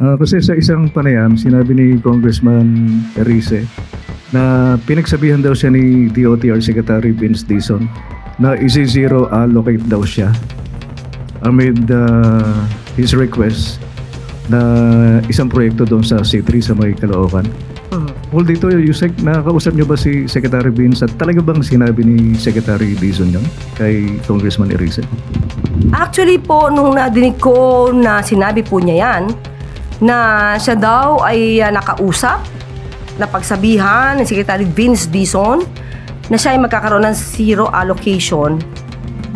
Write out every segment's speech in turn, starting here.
Kasi sa isang panayam, sinabi ni Congressman Erice na pinagsabihan daw siya ni DOTR Secretary Vince Dizon na isi-zero allocate daw siya amid his request na isang proyekto doon sa C3 sa may Caloocan. Well, dito, Yusek, nakakausap niyo ba si Secretary Vince at talaga bang sinabi ni Secretary Dizon yun kay Congressman Erice? Actually po, nung nadinig ko na sinabi po niya yan, na siya daw ay nakausap, na pagsabihan ni Secretary Vince Dizon na siya ay magkakaroon ng zero allocation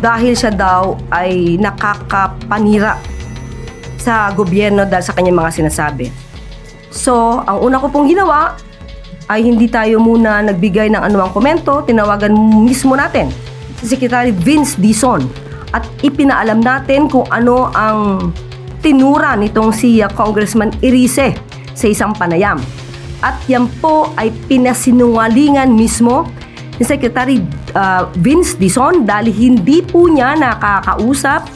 dahil siya daw ay nakakapanira sa gobyerno dahil sa kanyang mga sinasabi. So, ang una ko pong ginawa ay hindi tayo muna nagbigay ng anumang komento, tinawagan mismo natin si Secretary Vince Dizon at ipinaalam natin kung ano ang tinura nitong si Congressman Erice sa isang panayam. At yan po ay pinasinungalingan mismo ni Secretary Vince Dizon dahil hindi po niya nakakausap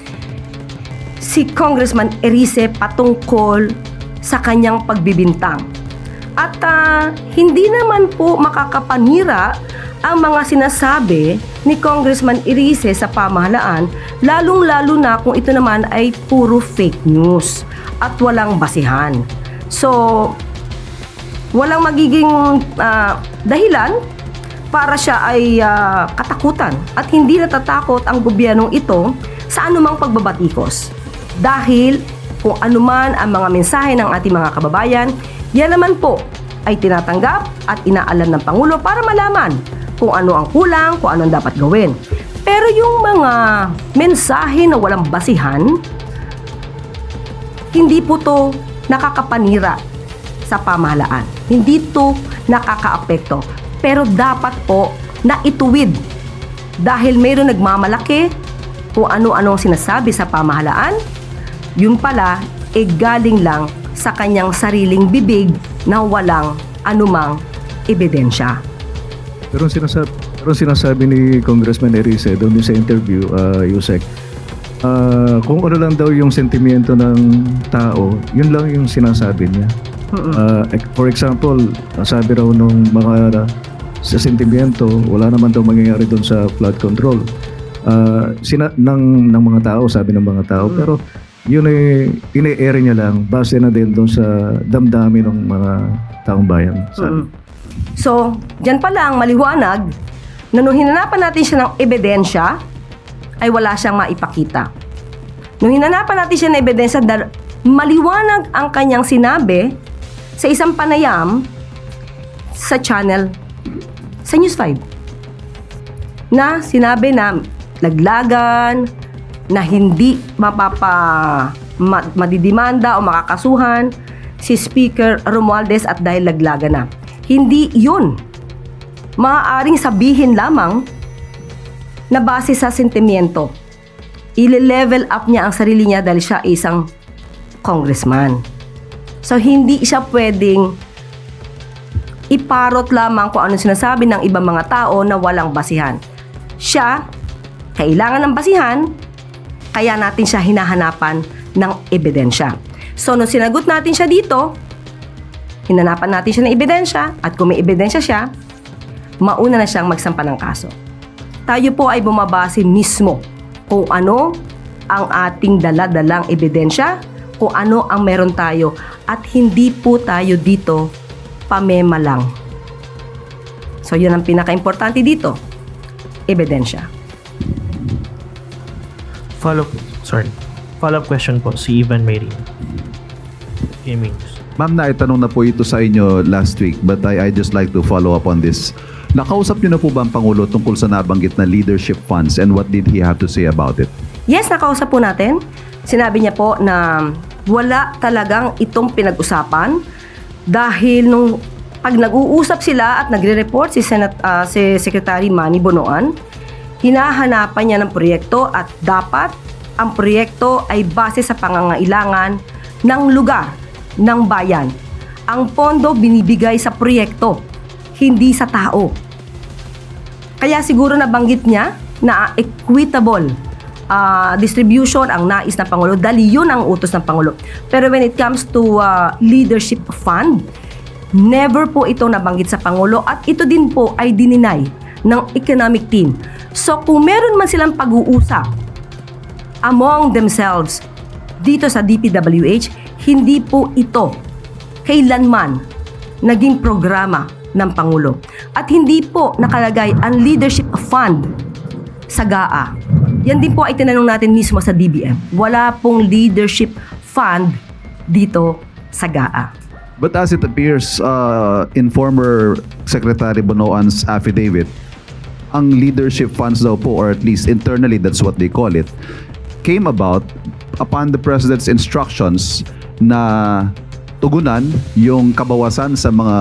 si Congressman Erice patungkol sa kanyang pagbibintang. At hindi naman po makakapanira ang mga sinasabi ni Congressman Erice sa pamahalaan, lalong-lalo na kung ito naman ay puro fake news at walang basihan. So, walang magiging dahilan para siya ay katakutan at hindi natatakot ang gobyernong ito sa anumang pagbabatikos. Dahil kung anuman ang mga mensahe ng ating mga kababayan, yan naman po ay tinatanggap at inaalam ng Pangulo para malaman kung ano ang kulang, kung ano ang dapat gawin. Pero yung mga mensahe na walang basihan, hindi po to nakakapanira sa pamahalaan. Hindi to nakakaapekto. Pero dapat po na ituwid dahil mayroon nagmamalaki kung ano-ano ang sinasabi sa pamahalaan, yun pala galing lang sa kanyang sariling bibig na walang anumang ebidensya. Pero sinasabi ni Congressman Erice doon sa interview, Yusek, kung ano lang daw yung sentimiento ng tao, yun lang yung sinasabi niya. For example, sabi raw nung mga sa sentimiento, wala naman daw mangyayari doon sa flood control. Ng mga tao, sabi ng mga tao, pero yun ay ine-air niya lang base na din doon sa damdamin ng mga taong bayan. So, dyan pa lang maliwanag na nung hinanapan natin siya ng ebidensya, ay wala siyang maipakita. Nung hinanapan natin siya ng ebidensya, maliwanag ang kanyang sinabi sa isang panayam sa channel, sa News 5, na sinabi na laglagan, na hindi madidimanda o makakasuhan si Speaker Romualdez at dahil laglagan na. Hindi yun. Maaaring sabihin lamang na base sa sentimiento. I-level up niya ang sarili niya dahil siya isang congressman. So, hindi siya pwedeng iparot lamang kung ano sinasabi ng ibang mga tao na walang basihan. Siya, kailangan ng basihan, kaya natin siya hinahanapan ng ebidensya. So, nung sinagot natin siya dito, hinanapan natin siya ng ebidensya at kung may ebidensya siya, mauna na siyang magsampa ng kaso. Tayo po ay bumabase mismo kung ano ang ating dala-dalang ebidensya, kung ano ang meron tayo at hindi po tayo dito pamema lang. So, yun ang pinaka-importante dito, ebidensya. Follow-up question po si Ivan Mayrin. Ma'am, naitanong na po ito sa inyo last week, but I just like to follow up on this. Nakausap niyo na po ba ang Pangulo tungkol sa nabanggit na leadership funds and what did he have to say about it? Yes, nakausap po natin. Sinabi niya po na wala talagang itong pinag-usapan dahil nung pag nag-uusap sila at nagre-report si Secretary Manny Bonoan, hinahanapan niya ng proyekto at dapat ang proyekto ay base sa pangangailangan ng lugar, ng bayan. Ang pondo binibigay sa proyekto, hindi sa tao. Kaya siguro nabanggit niya na equitable distribution ang nais ng Pangulo dahil yun ang utos ng Pangulo. Pero when it comes to leadership fund, never po ito nabanggit sa Pangulo at ito din po ay dininay ng economic team. So kung meron man silang pag-uusap among themselves dito sa DPWH, hindi po ito kailanman naging programa ng Pangulo. At hindi po nakalagay ang leadership fund sa GAA. Yan din po ay tinanong natin mismo sa DBM. Wala pong leadership fund dito sa GAA. But as it appears in former Secretary Bonoan's affidavit, ang leadership funds daw po, or at least internally that's what they call it, came about upon the President's instructions na tugunan yung kabawasan sa mga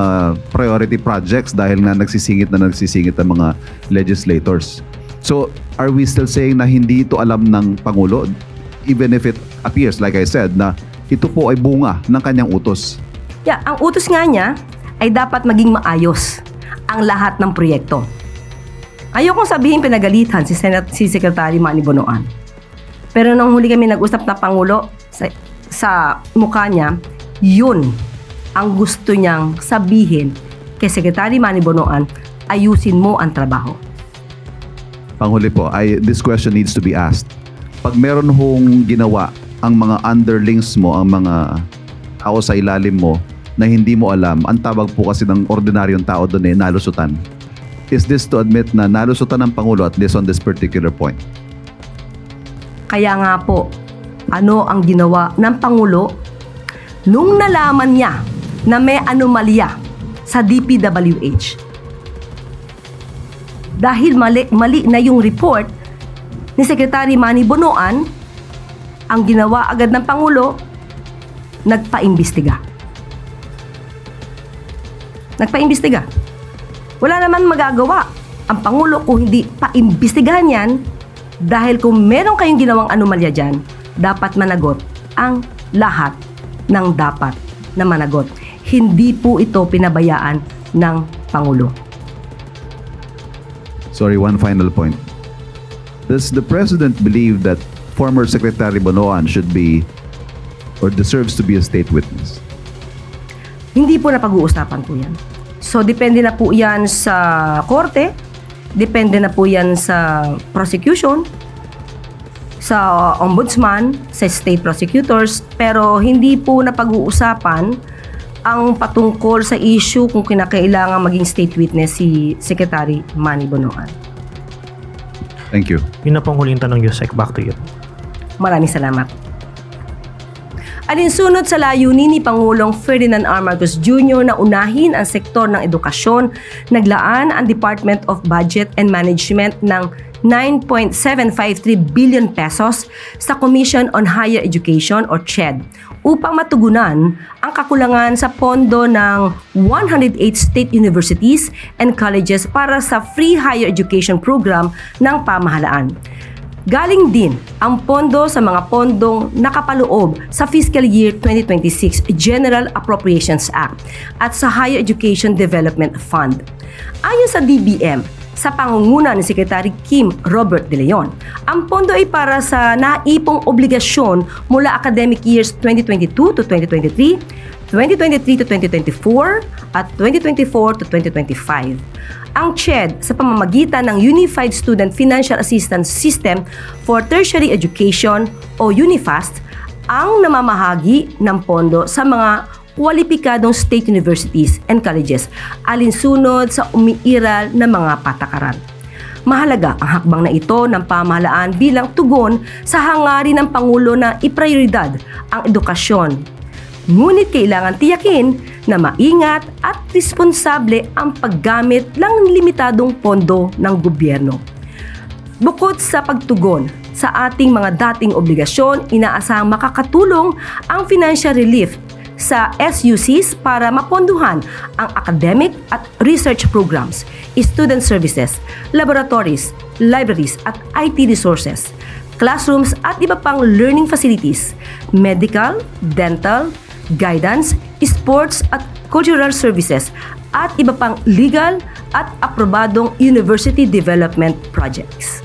priority projects dahil nga nagsisingit ang mga legislators. So, are we still saying na hindi ito alam ng Pangulo? Even if it appears, like I said, na ito po ay bunga ng kanyang utos. Yeah, ang utos nga niya ay dapat maging maayos ang lahat ng proyekto. Ayokong sabihin pinagalitan si Secretary Manny Bonoan. Pero nung huli kami nag-usap na Pangulo, sa mukha niya, yun ang gusto niyang sabihin kay Secretary Manny Bonoan, ayusin mo ang trabaho. Panghuli po, this question needs to be asked. Pag meron hong ginawa ang mga underlings mo, ang mga tao sa ilalim mo na hindi mo alam, ang tawag po kasi ng ordinaryong tao doon nalusutan. Is this to admit na nalusutan ng Pangulo at least on this particular point? Kaya nga po, ano ang ginawa ng Pangulo nung nalaman niya na may anomalya sa DPWH? Dahil mali na yung report ni Secretary Manny Bonoan, ang ginawa agad ng Pangulo, nagpaimbestiga. Wala naman magagawa ang Pangulo kung hindi paimbestigahan yan, dahil kung meron kayong ginawang anomalya dyan, dapat managot ang lahat ng dapat na managot. Hindi po ito pinabayaan ng Pangulo. Sorry, one final point. Does the President believe that former Secretary Bonoan should be or deserves to be a state witness? Hindi po napag-uusapan po yan. So, depende na po yan sa korte, depende na po yan sa prosecution, sa ombudsman, sa state prosecutors, pero hindi po napag-uusapan ang patungkol sa issue kung kinakailangan maging state witness si Secretary Manny Bonoan. Thank you. Yun na pong huling tanong, Yusek. Back to you. Maraming salamat. Alinsunod sa layunin ni Pangulong Ferdinand R. Marcos Jr. na unahin ang sektor ng edukasyon, naglaan ang Department of Budget and Management ng 9.753 billion pesos sa Commission on Higher Education or CHED upang matugunan ang kakulangan sa pondo ng 108 state universities and colleges para sa free higher education program ng pamahalaan. Galing din ang pondo sa mga pondong nakapaloob sa Fiscal Year 2026 General Appropriations Act at sa Higher Education Development Fund. Ayon sa DBM, sa pangunguna ni Secretary Kim Robert De Leon, ang pondo ay para sa naipong obligasyon mula academic years 2022 to 2023, 2023 to 2024, at 2024 to 2025. Ang CHED sa pamamagitan ng Unified Student Financial Assistance System for Tertiary Education o UNIFAST ang namamahagi ng pondo sa mga kwalipikadong state universities and colleges alinsunod sa umiiral na mga patakaran. Mahalaga ang hakbang na ito ng pamahalaan bilang tugon sa hangarin ng Pangulo na iprioridad ang edukasyon. Ngunit kailangan tiyakin na maingat at responsable ang paggamit ng limitadong pondo ng gobyerno. Bukod sa pagtugon sa ating mga dating obligasyon, inaasahang makakatulong ang financial relief sa SUCs para maponduhan ang academic at research programs, student services, laboratories, libraries at IT resources, classrooms at iba pang learning facilities, medical, dental, guidance, sports at cultural services at iba pang legal at aprobadong university development projects.